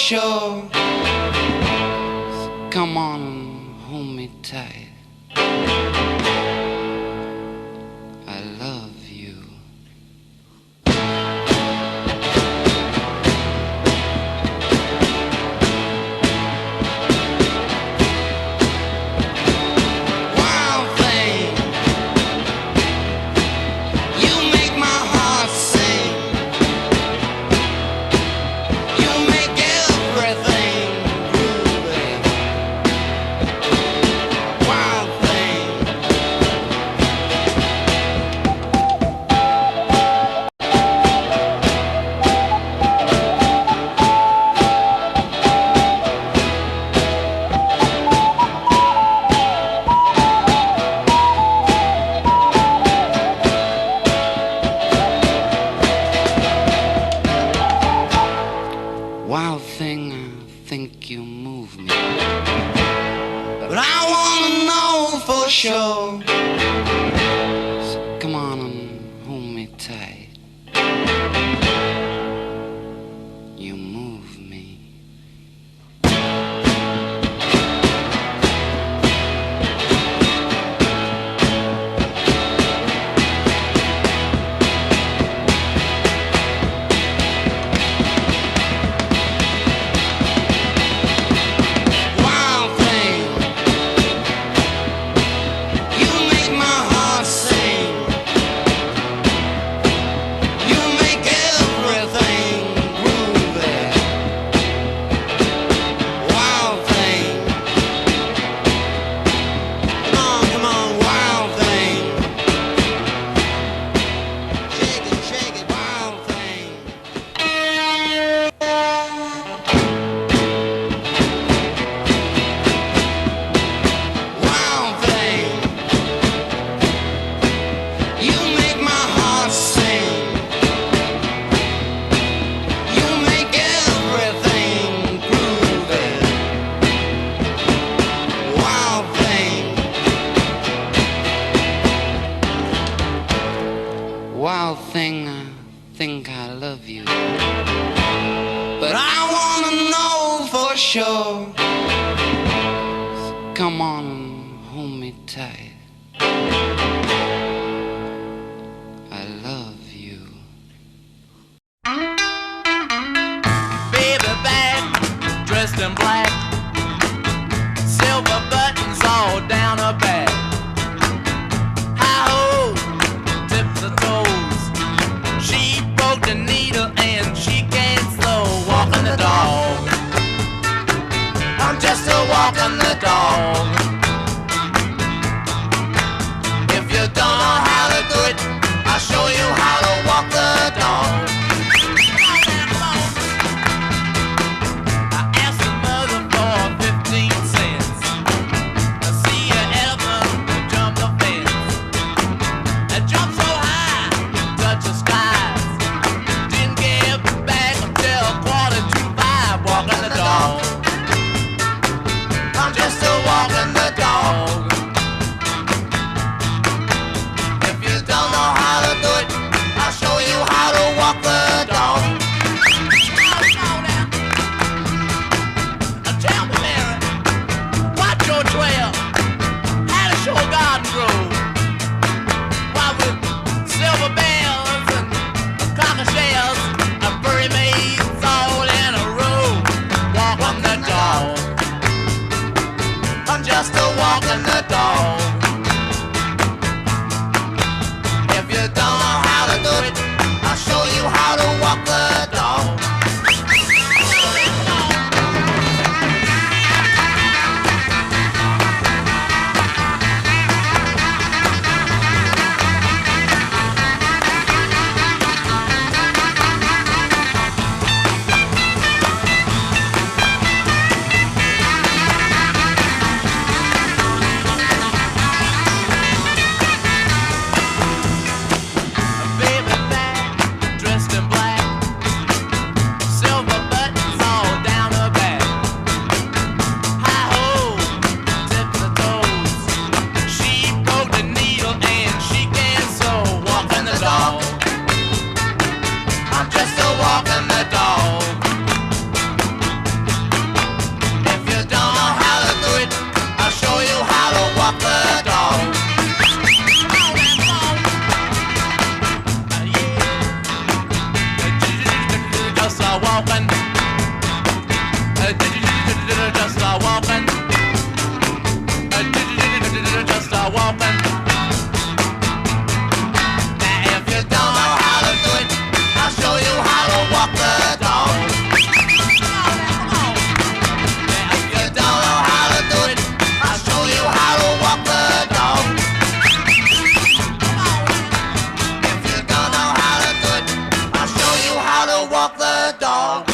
sure. Come on and hold me tight. I love you. Wild thing, you make my heart sing. You make everything groovy. Wild thing. Wild thing, I think you move me. But I wanna know for sure. So come on and hold me tight. You move me. Wild thing, you make my heart sing. You make everything groovy. Wild thing, come on, wild thing. Shake it, wild thing. Wild thing, you make my heart sing. You make everything groovy. Wild thing. Wild thing, I think I love you. But I wanna know for sure. So come on and hold me tight. I love you. Baby back, dressed in black, silver buttons all down her back. Hi-ho, tips her toes. She broke the needle and she can't slow walking the dog. I'm just a walking the dog. If you don't know how to do it, I'll show you how to walk the dog. I asked the mother for 15 cents. I see an elephant jump the fence. It jumped so high, touched the skies. Didn't get back until 4:45, walking the dog. I'm just still walking the dog. If you don't know how to do it, I'll show you how to walk the dog. Tell me, Mary, watch your trail. How does your garden grow? Why, with silver bells and cocker shells and furry maids all in a row, walking the dog. I'm just a walking the dog. If you don't know how to do it, I'll show you how to walk the dog. Baby back, dressed in black, walking. Just a walking. Just a walking. Now if you don't know how to do it, I'll show you how to walk the dog. Now if you don't know how to do it, I'll show you how to walk the dog. If you don't know how to do it, I'll show you how to walk the dog.